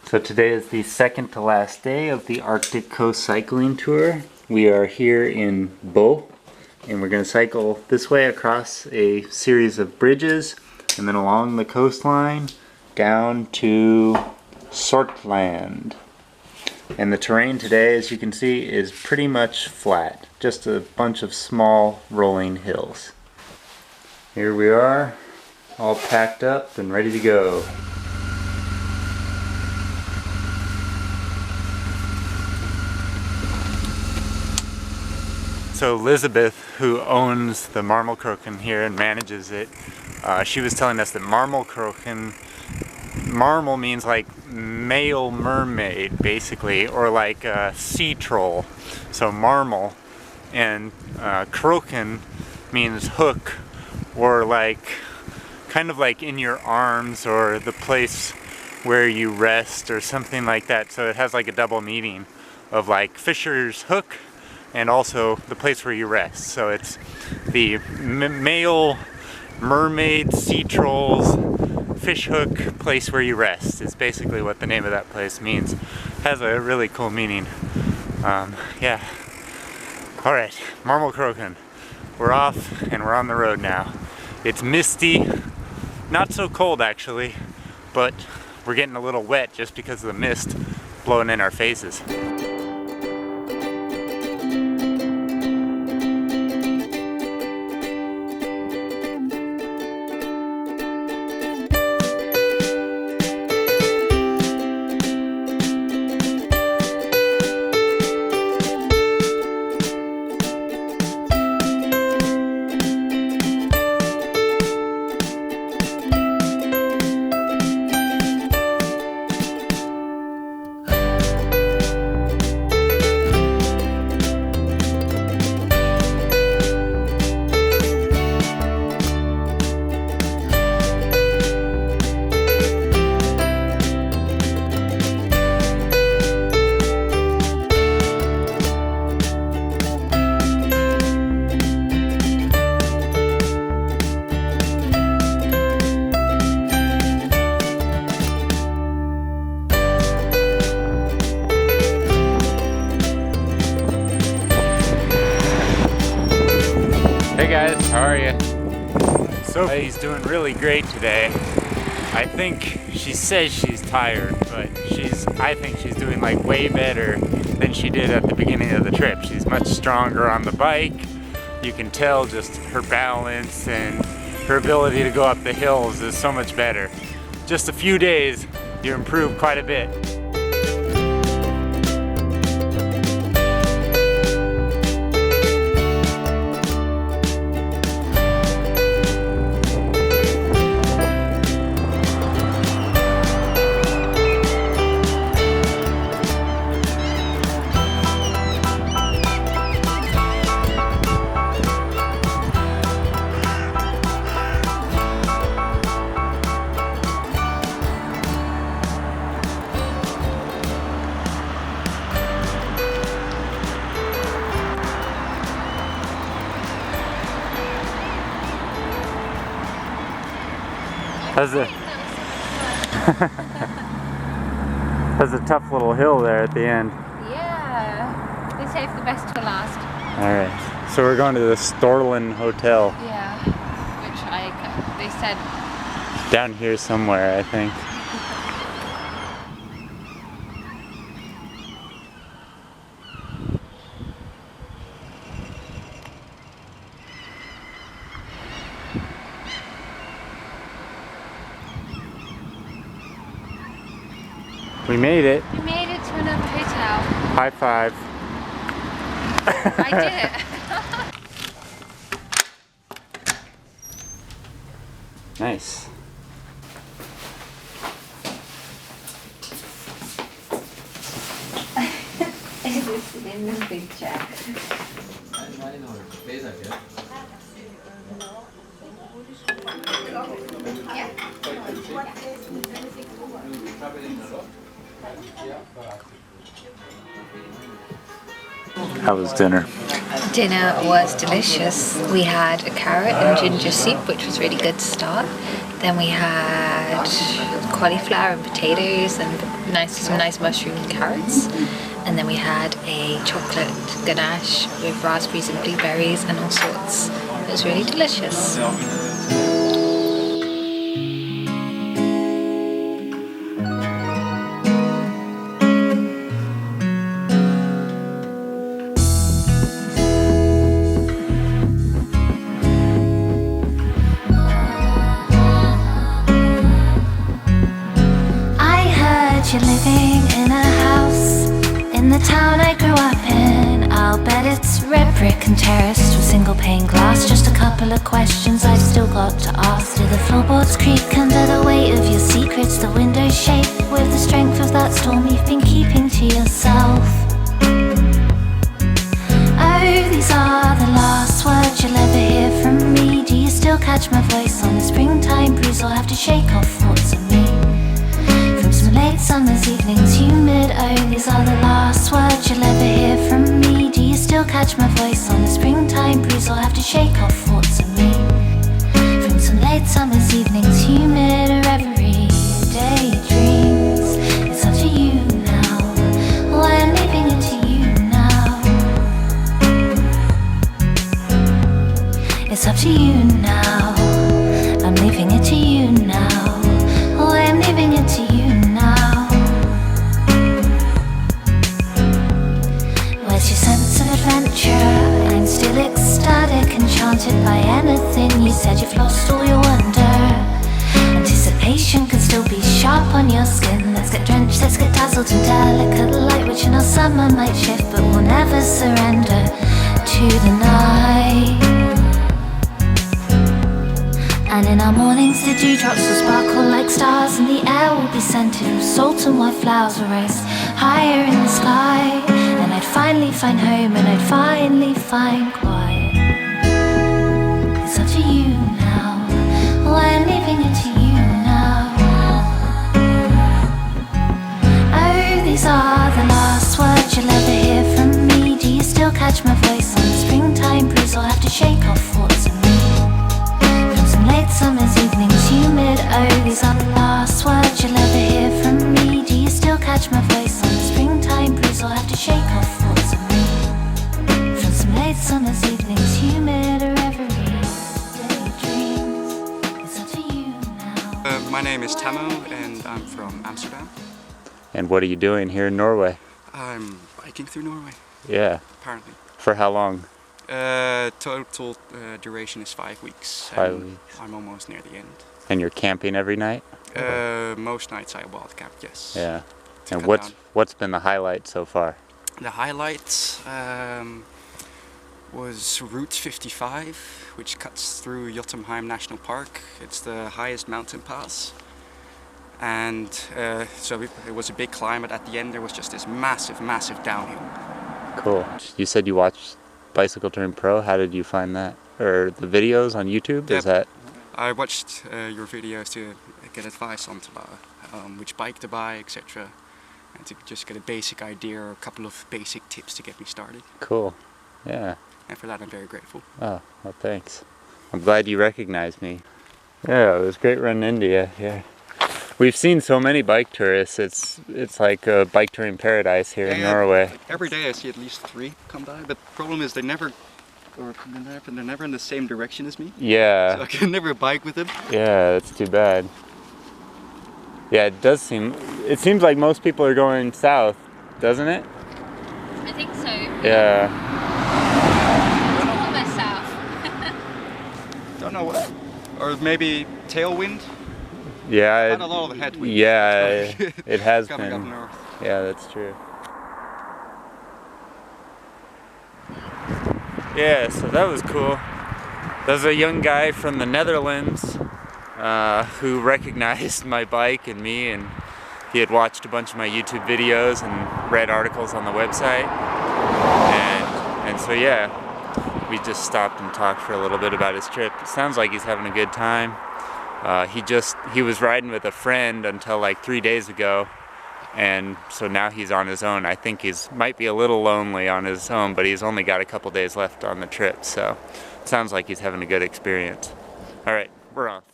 So today is the second to last day of the Arctic Coast Cycling Tour. We are here in Bo, and we're going to cycle this way across a series of bridges and then along the coastline down to Sortland. And the terrain today, as you can see, is pretty much flat. Just a bunch of small rolling hills. Here we are, all packed up and ready to go. So Elizabeth, who owns the Marmal Kroen here and manages it, she was telling us that Marmal Kroen, marmal means like male mermaid basically, or like a sea troll. So marmal, and kroken means hook, or like kind of like in your arms, or the place where you rest, or something like that. So it has like a double meaning of like fisher's hook and also the place where you rest. So it's the male mermaid, sea trolls, fish hook, place where you rest is basically what the name of that place means. Has a really cool meaning. Yeah. Alright, Marmal Kroen. We're off and we're on the road now. It's misty, not so cold actually, but we're getting a little wet just because of the mist blowing in our faces. Hey guys, how are you? Sophie's doing really great today. I think she says she's tired, but I think she's doing like way better than she did at the beginning of the trip. She's much stronger on the bike. You can tell just her balance and her ability to go up the hills is so much better. Just a few days, you improve quite a bit. That's a tough little hill there at the end. Yeah, they saved the best for last. Alright, so we're going to the Sortland Hotel. Yeah, which they said... It's down here somewhere, I think. We made it. We made it to another hotel. High five. I did it. Nice. Is this in the picture? How was dinner? Dinner was delicious. We had a carrot and ginger soup, which was really good to start. Then we had cauliflower and potatoes and some nice mushroom and carrots. And then we had a chocolate ganache with raspberries and blueberries and all sorts. It was really delicious. You're living in a house in the town I grew up in. I'll bet it's red brick and terraced with single pane glass. Just a couple of questions I've still got to ask. Do the floorboards creak under the weight of your secrets? The windows shake with the strength of that storm you've been keeping to yourself. Oh, these are the last words you'll ever hear from me. Do you still catch my voice on the springtime breeze, or have to shake off thoughts of me? Late summer's evenings, humid. Oh, these are the last words you'll ever hear from me. Do you still catch my voice on the springtime breeze, or have to shake off thoughts of me? From some late summer's evenings, humid, or everyday dreams. It's up to you now. Oh, I'm leaving it to you now. It's up to you now. I'm leaving it to you now. Oh, I'm leaving it to you now. Where's your sense of adventure? I'm still ecstatic, enchanted by anything. You said you've lost all your wonder. Anticipation can still be sharp on your skin. Let's get drenched, let's get dazzled in delicate light, which in our summer might shift, but we'll never surrender to the night. And in our mornings the dewdrops will sparkle like stars, and the air will be scented with salt, and white flowers will rise higher in the sky. And I'd finally find home, and I'd finally find quiet. It's up to you now. Oh, I'm leaving it to you now. Oh, these are the last words you'll ever hear from me. Do you still catch my voice on the springtime breeze, or have to shake off thoughts of me? Late summer's evenings, humid. Oh, these are the last words you'll ever hear from me. Do you still catch my voice on the springtime breeze, or have to shake off thoughts of me? From some late summer's evenings, humid, or everyday dreams. It's up to you now. My name is Tammo, and I'm from Amsterdam. And what are you doing here in Norway? I'm biking through Norway. Yeah. Apparently. For how long? Total duration is 5 weeks. 5 weeks. I'm almost near the end. And you're camping every night? Most nights I wild camp, yes. Yeah. To And cut what's been the highlight so far? The highlight was Route 55, which cuts through Jotunheim National Park. It's the highest mountain pass. And so it was a big climb, but at the end there was just this massive, massive downhill. Cool. You said you watched Bicycle Touring Pro. How did you find that? Or the videos on YouTube? Yep. Is that? I watched your videos to get advice on which bike to buy, etc. And to just get a basic idea or a couple of basic tips to get me started. Cool. Yeah. And for that I'm very grateful. Oh, well, thanks. I'm glad you recognized me. Yeah, it was great running into you. Yeah. We've seen so many bike tourists. It's like a bike touring paradise here in Norway. Like every day I see at least 3 come by, but the problem is they're never in the same direction as me. Yeah. So I can never bike with them. Yeah, that's too bad. Yeah, it seems like most people are going south, doesn't it? I think so. Yeah. Almost south. Don't know what. Or maybe tailwind. Yeah. I've had a lot of headwind. Yeah, it has coming been. up north. Yeah, that's true. Yeah, so that was cool. There's a young guy from the Netherlands who recognized my bike and me, and he had watched a bunch of my YouTube videos and read articles on the website. And so yeah, we just stopped and talked for a little bit about his trip. It sounds like he's having a good time. He was riding with a friend until like 3 days ago, and so now he's on his own. I think might be a little lonely on his own, but he's only got a couple days left on the trip, so it sounds like he's having a good experience. All right, we're off.